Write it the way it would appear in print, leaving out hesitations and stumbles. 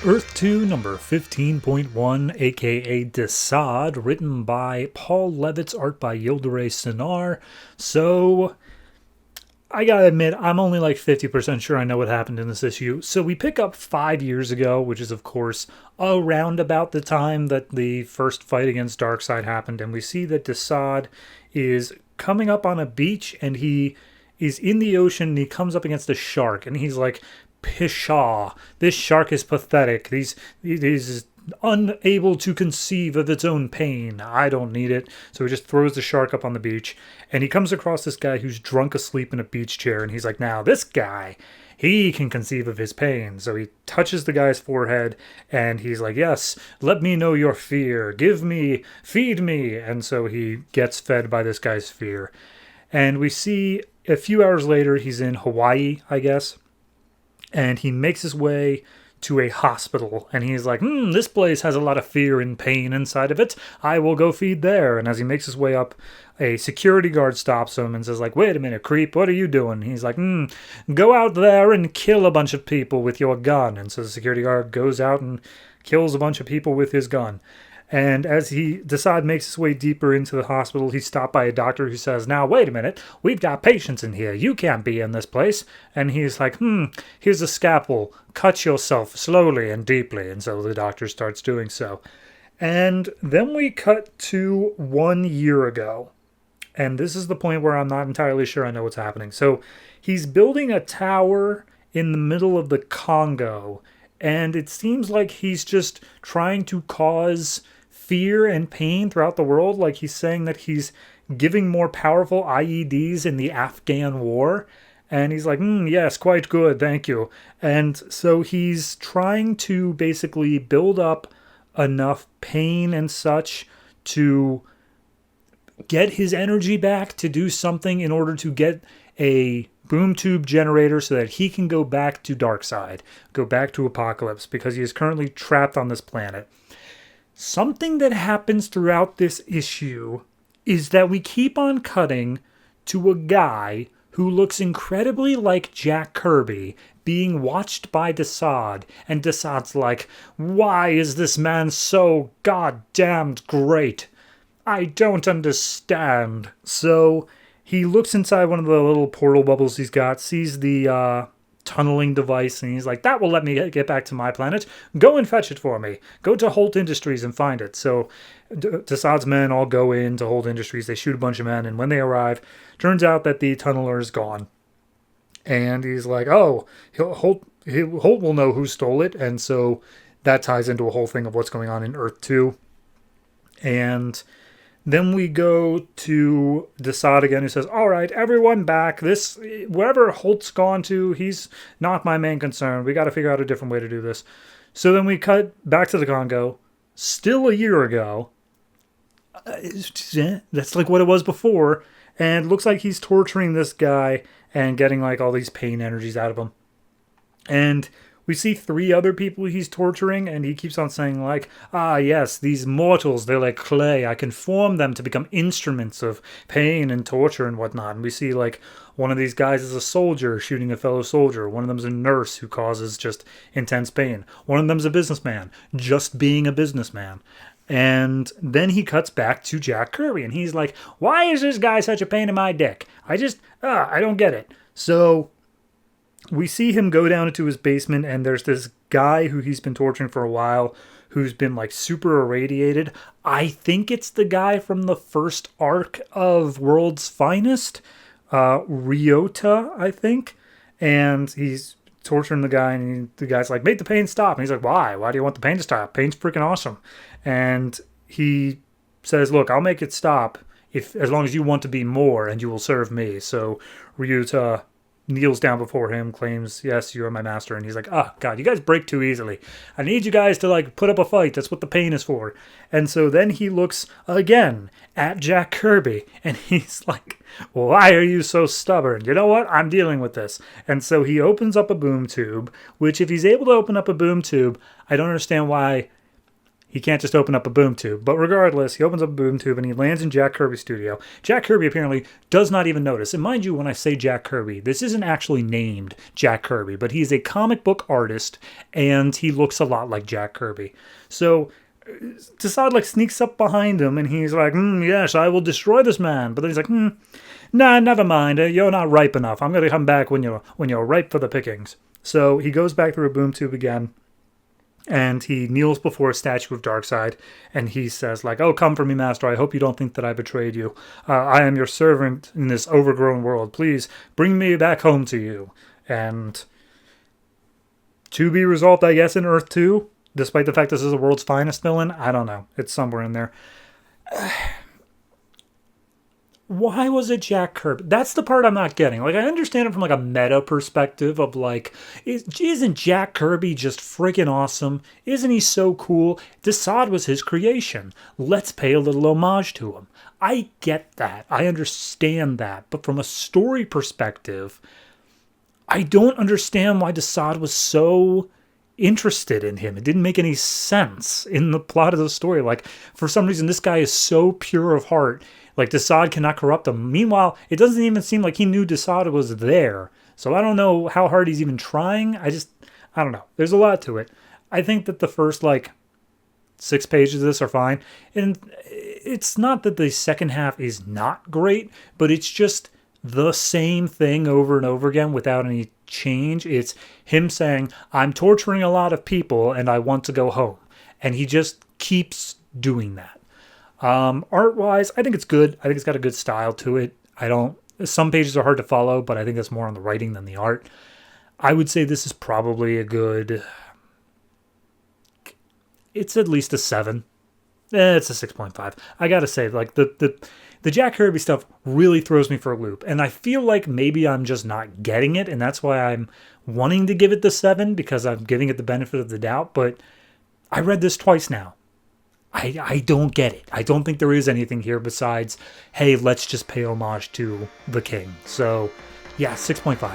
Earth 2, number 15.1, aka Desaad, written by Paul Levitz, art by Yildiray Sinar. So, I gotta admit, I'm only like 50% sure I know what happened in this issue. So, we pick up 5 years ago, which is, of course, around about the time that the first fight against Darkseid happened, and we see that Desaad is coming up on a beach and he is in the ocean and he comes up against a shark and he's like, Pshaw, this shark is pathetic. It is unable to conceive of its own pain. I don't need it. So he just throws the shark up on the beach and he comes across this guy who's drunk asleep in a beach chair and he's like, now this guy, he can conceive of his pain. So he touches the guy's forehead and he's like, yes, let me know your fear. Give me, feed me. And so he gets fed by this guy's fear. And we see a few hours later, he's in Hawaii, I guess. And he makes his way to a hospital. And he's like, this place has a lot of fear and pain inside of it. I will go feed there. And as he makes his way up, a security guard stops him and says, like, wait a minute, creep, what are you doing? He's like, go out there and kill a bunch of people with your gun. And so the security guard goes out and kills a bunch of people with his gun. And as Desaad makes his way deeper into the hospital, he's stopped by a doctor who says, now, wait a minute, we've got patients in here. You can't be in this place. And he's like, here's a scalpel. Cut yourself slowly and deeply. And so the doctor starts doing so. And then we cut to 1 year ago. And this is the point where I'm not entirely sure I know what's happening. So he's building a tower in the middle of the Congo. And it seems like he's just trying to cause fear and pain throughout the world. Like he's saying that he's giving more powerful IEDs in the Afghan war. And he's like, yes, quite good, thank you. And so he's trying to basically build up enough pain and such to get his energy back to do something in order to get a boom tube generator so that he can go back to Darkseid, go back to Apocalypse, because he is currently trapped on this planet. Something that happens throughout this issue is that we keep on cutting to a guy who looks incredibly like Jack Kirby being watched by Desaad, and Desaad's like, why is this man so goddamned great? I don't understand. So he looks inside one of the little portal bubbles he's got, sees the tunneling device, and he's like, that will let me get back to my planet. Go and fetch it for me. Go to Holt Industries and find it. So Desaad's men all go into Holt Industries. They shoot a bunch of men, and when they arrive, turns out that the tunneler is gone. And he's like, oh, Holt will know who stole it. And so that ties into a whole thing of what's going on in Earth 2. And then we go to Desaad again, who says, all right, everyone back. Wherever Holt's gone to, he's not my main concern. We got to figure out a different way to do this. So then we cut back to the Congo, still a year ago. That's like what it was before. And it looks like he's torturing this guy and getting like all these pain energies out of him. And we see 3 other people he's torturing, and he keeps on saying, like, yes, these mortals, they're like clay. I can form them to become instruments of pain and torture and whatnot. And we see, like, one of these guys is a soldier shooting a fellow soldier. One of them's a nurse who causes just intense pain. One of them's a businessman, just being a businessman. And then he cuts back to Jack Kirby, and he's like, why is this guy such a pain in my dick? I don't get it. So we see him go down into his basement, and there's this guy who he's been torturing for a while who's been like super irradiated. I think it's the guy from the first arc of World's Finest, Ryota, I think. And he's torturing the guy, and the guy's like, make the pain stop. And he's like, why? Why do you want the pain to stop? Pain's freaking awesome. And he says, look, I'll make it stop as long as you want to be more, and you will serve me. So Ryota kneels down before him, claims, yes, you are my master. And he's like, God, you guys break too easily. I need you guys to like put up a fight. That's what the pain is for. And so then he looks again at Jack Kirby, and he's like, why are you so stubborn? You know what? I'm dealing with this. And so he opens up a boom tube, which if he's able to open up a boom tube, I don't understand why He can't just open up a boom tube. But regardless, he opens up a boom tube and he lands in Jack Kirby's studio. Jack Kirby apparently does not even notice. And mind you, when I say Jack Kirby, this isn't actually named Jack Kirby, but he's a comic book artist and he looks a lot like Jack Kirby. So Desaad like sneaks up behind him and he's like, yes, I will destroy this man. But then he's like, nah, never mind. You're not ripe enough. I'm going to come back when you're ripe for the pickings. So he goes back through a boom tube again. And he kneels before a statue of Darkseid, and he says, like, oh, come for me, master. I hope you don't think that I betrayed you. I am your servant in this overgrown world. Please bring me back home to you. And to be resolved, I guess, in Earth 2, despite the fact this is the world's finest villain. I don't know. It's somewhere in there. Why was it Jack Kirby? That's the part I'm not getting. Like, I understand it from like a meta perspective of like, isn't Jack Kirby just freaking awesome? Isn't he so cool? Desaad was his creation. Let's pay a little homage to him. I get that. I understand that. But from a story perspective, I don't understand why Desaad was so interested in him. It didn't make any sense in the plot of the story. Like, for some reason, this guy is so pure of heart. Like, Desaad cannot corrupt him. Meanwhile, it doesn't even seem like he knew Desaad was there. So I don't know how hard he's even trying. I don't know. There's a lot to it. I think that the first, 6 pages of this are fine. And it's not that the second half is not great, but it's just the same thing over and over again without any change. It's him saying, I'm torturing a lot of people and I want to go home. And he just keeps doing that. Art-wise, I think it's good. I think it's got a good style to it. Some pages are hard to follow, but I think that's more on the writing than the art. I would say this is probably it's at least a 7. It's a 6.5. I gotta say, like, the Jack Kirby stuff really throws me for a loop. And I feel like maybe I'm just not getting it, and that's why I'm wanting to give it the 7, because I'm giving it the benefit of the doubt. But I read this twice now. I don't get it. I don't think there is anything here besides, hey, let's just pay homage to the king. So, yeah, 6.5.